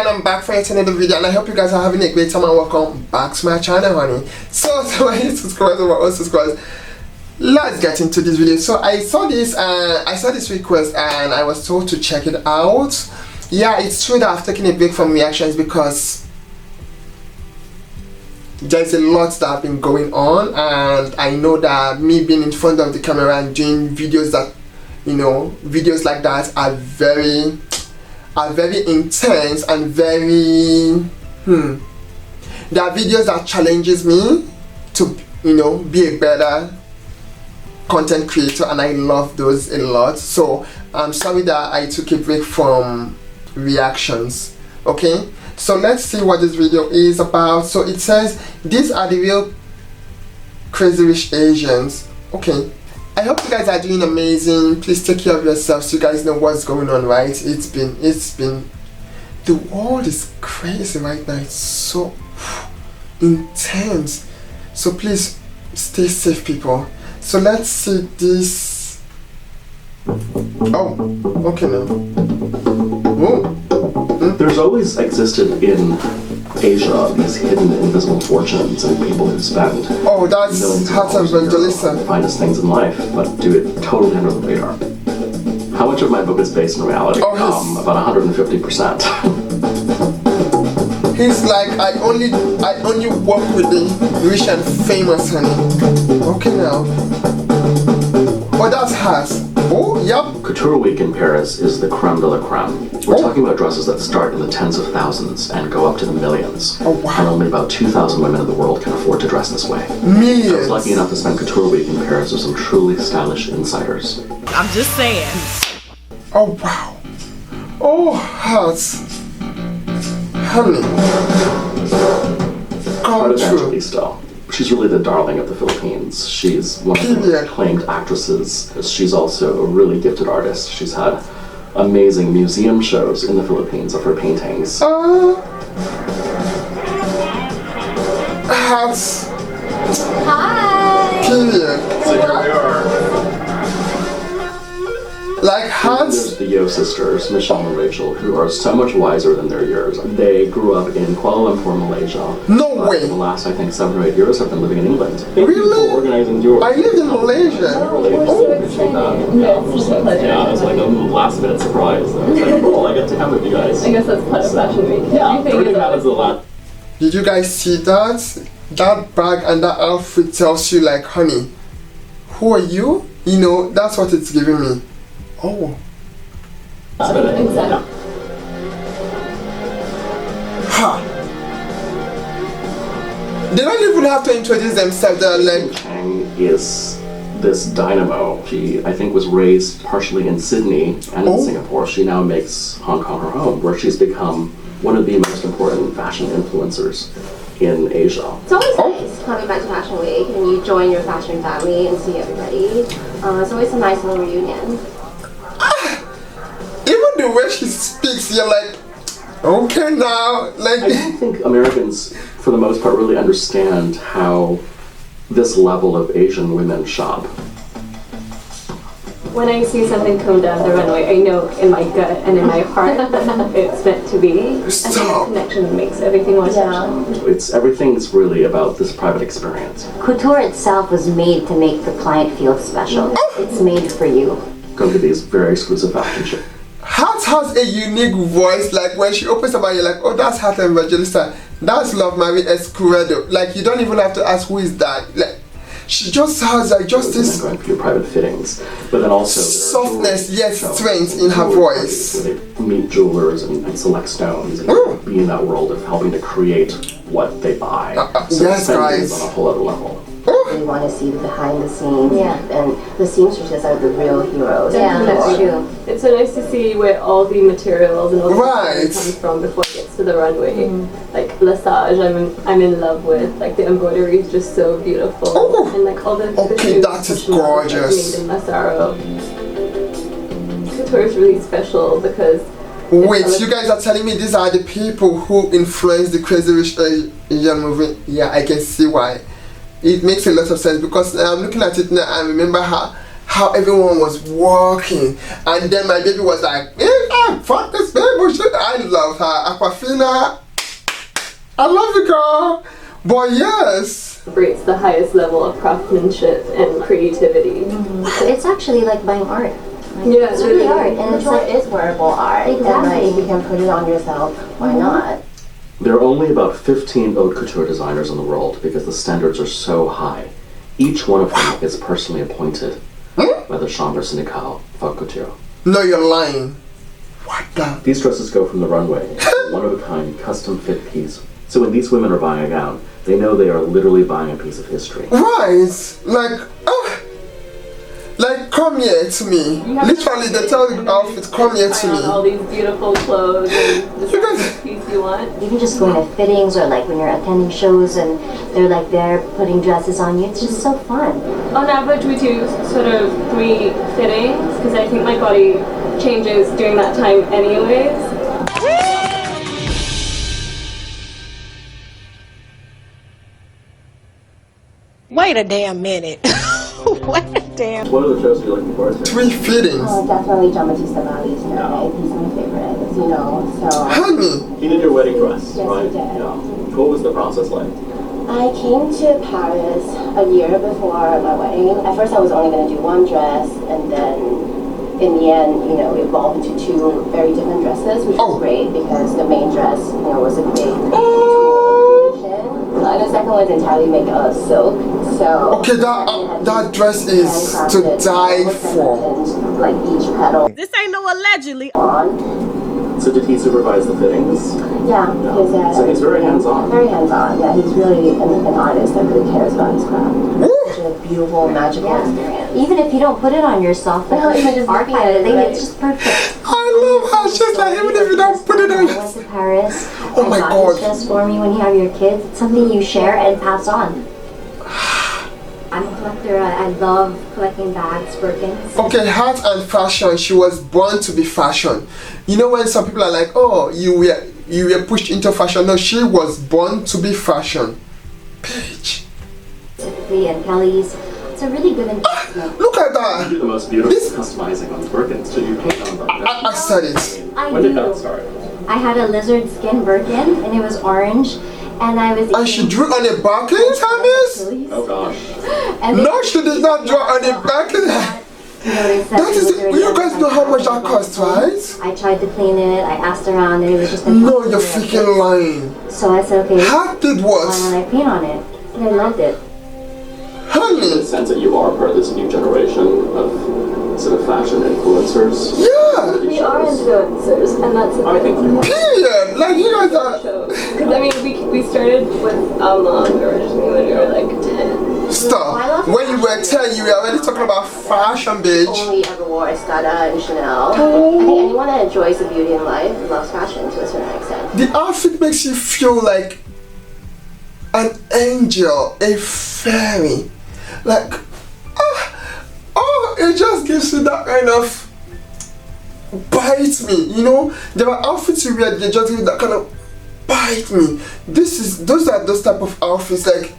and I'm back for yet another video, and I hope you guys are having a great time and welcome back to my channel, honey. So to my subscribers and my old subscribers, let's get into this video. So I saw this request and I was told to check it out. Yeah, it's true that I've taken a break from reactions because there's a lot that have been going on, and I know that me being in front of the camera and doing videos that, you know, videos like that are very intense and very there are videos that challenges me to, you know, be a better content creator, and I love those a lot. So I'm sorry that I took a break from reactions. Okay, so let's see what this video is about. So it says these are the real crazy rich Asians. Okay, I hope you guys are doing amazing. Please take care of yourselves so you guys know what's going on, right? It's been the world is crazy right now. It's so intense. So please stay safe, people. So let's see this. Oh, okay now. Oh. There's always existed in Asia these hidden invisible fortunes and people who spend that's Heart Evangelista. The finest things in life, but do it totally under the radar. How much of my book is based in reality? About 150%. He's like, I only work with the rich and famous, honey. Okay now. Oh, that's hers. Oh, yep. Couture Week in Paris is the creme de la creme. We're talking about dresses that start in the tens of thousands and go up to the millions. Oh, wow. And only about 2,000 women in the world can afford to dress this way. Millions. I was lucky enough to spend Couture Week in Paris with some truly stylish insiders. I'm just saying. Oh, wow. Oh, hearts. Honey. Heart Evangelista. She's really the darling of the Philippines. She's one of the acclaimed actresses. She's also a really gifted artist. She's had amazing museum shows in the Philippines of her paintings. Hearts. Hi. Period. So here we are. Like hearts. There's the Yeoh sisters, Michelle and Rachel, who are so much wiser than their years. They grew up in Kuala Lumpur, Malaysia. No way. In the last, I think, 7 or 8 years, have been living in England. Really? For organizing yours. I live in Malaysia. Yeah, it's like a last minute surprise. I was like, cool, I get to come with you guys. I guess that's part of Fashion Week. Yeah, everything happens a lot. Did you guys see that? That bag and that outfit tells you, like, honey, who are you? You know, that's what it's giving me. Oh. Exactly. Ha. They don't even have to introduce themselves. They're like. Feiping Chang is this dynamo. She, I think, was raised partially in Sydney and in Singapore. She now makes Hong Kong her home, where she's become one of the most important fashion influencers in Asia. It's always nice coming back to Fashion Week and you join your fashion family and see everybody. It's always a nice little reunion. Even the way she speaks, you're like, okay now. Like, I don't think Americans, for the most part, really understand how this level of Asian women shop. When I see something come down the runway, I know in my gut and in my heart it's meant to be. Stop. I think the connection makes everything more special. Everything's really about this private experience. Couture itself was made to make the client feel special. It's made for you. Go to these very exclusive fashion shows. Heart has a unique voice. Like when she opens her mouth, you're like, oh, that's Heart Evangelista. That's Love Marie Escudero. Like you don't even have to ask who is that. Like she just has like just this going through private fittings, but then also softness, yes, strength in her voice. Where they meet jewelers and select stones and be in that world of helping to create what they buy. So yes, guys. On a whole other level. We want to see the behind the scenes, and the seamstresses are the real heroes. Yeah, that's true. It's so nice to see where all the materials and all the comes from before it gets to the runway. Like Lesage, I'm in love with. Like the embroidery is just so beautiful, and like all the that is gorgeous. Made in Massaro. Couture is really special because. Wait, you guys are telling me these are the people who influenced the Crazy Rich Asian movement? Yeah, I can see why. It makes a lot of sense because I'm looking at it now and remember how everyone was walking, and then my baby was like, fuck this baby shit. I love her. Aquafina, I love you, girl. But yes, Celebrates the highest level of craftsmanship and creativity. So it's actually like buying art. Yeah, It's really art, and it's like is wearable art. Exactly. And like you can put it on yourself. Why not? There are only about 15 haute couture designers in the world because the standards are so high. Each one of them is personally appointed by the Chambre Syndicale Haute Couture. no, you're lying. What the? These dresses go from the runway, a one-of-a-kind custom fit piece. So when these women are buying a gown, they know they are literally buying a piece of history. Right, like come here to me. Literally, they tell the outfit, come here to Try on all me. these beautiful clothes and decide which piece you want. even just going to fittings or like when you're attending shows and they're like there putting dresses on you. It's just so fun. On average, we do sort of 3 fittings because I think my body changes during that time anyways. Wait a damn minute. Wait a damn. What are the shows you're looking forward to? 3 fittings. Definitely Giambattista Ballet tonight. He's my favorite, as you know. So Honey, He did your wedding dress, Yes, right? he did. Yeah. What was the process like? I came to Paris a year before my wedding. At first I was only going to do one dress, and then in the end, you know, it evolved into 2 very different dresses, which was great because the main dress, you know, was a big creation. And the second one is entirely made out of silk. So okay, that dress is to die for. Like each petal This ain't no allegedly. on. So did he supervise the fittings? Yeah, because So he's very hands-on. very hands-on. Yeah, he's really an artist that really cares about his craft. Such a beautiful, magical experience. Even if you don't put it on yourself, like No, even just archive looking at it, it, I think right? it's just perfect. I love how she's like, even if you don't put it on. I went to Paris. Oh my I got God. this dress for me when you have your kids. It's something you share and pass on. I'm a collector. I love collecting bags, Birkins. Okay, art and fashion. She was born to be fashion. You know when some people are like, oh, you were pushed into fashion. No, she was born to be fashion. Paige, Specifically, and Kelly's. It's a really good investment. look at You that. do the most beautiful customizing on Birkins. So you paint on them. I said it. I When did do. that start? I had a lizard skin Birkin, and it was orange. And I was And she drew on a Birkin, Thomas? Oh gosh. And No, she did not draw on a Birkin. You know, they said That is it was it. You guys know how much that costs, right? I tried to clean it. I asked around, and it was just No, you're freaking lying. So I said, okay, How did why what? don't I paint on it? And I loved it. In Honey, the sense that you are part of this new generation of sort of fashion influencers. yeah. We are influencers, and that's the I think you are. Period. Like you guys are. Because I mean, we started with originally when we were like 10. Stop. When you were 10, you were already talking about fashion, bitch. Only ever wore Escada and Chanel. I think anyone that enjoys the beauty in life loves fashion to a certain extent. The outfit makes you feel like an angel, a fairy. Like, it just gives you that kind of bite me, you know? There are outfits you wear, they just give you that kind of bite me. Those are those type of outfits like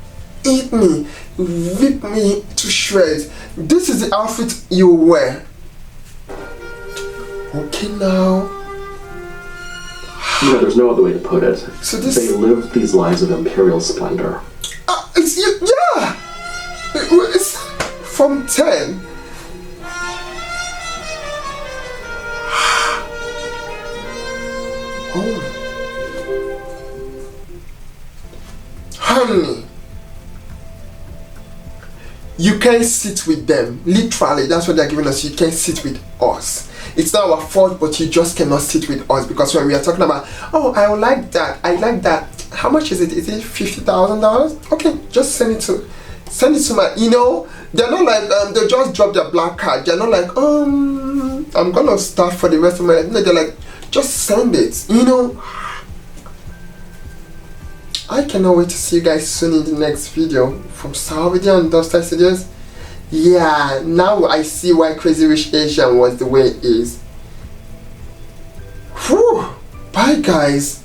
eat me, rip me to shreds. This is the outfit you wear. Okay now. You know, there's no other way to put it. So this- They lived these lives of imperial splendor. Yeah! It's from 10. Oh. Honey, you can't sit with them. Literally, that's what they're giving us. You can't sit with us. It's not our fault, but you just cannot sit with us because when we are talking about, oh, I would like that, I like that. How much is it? Is it $50,000? Okay, just send it to my, you know, they're not like, they just drop their black card. They're not like, I'm gonna start for the rest of my life. No, they're like, just send it, you know. I cannot wait to see you guys soon in the next video from Saudi and Dusty Studios. Yeah, now I see why Crazy Rich Asian was the way it is. Whew, bye guys.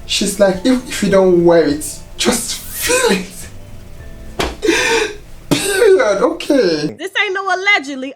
She's like, if you don't wear it, just feel it. Period. word. Okay. This ain't no allegedly.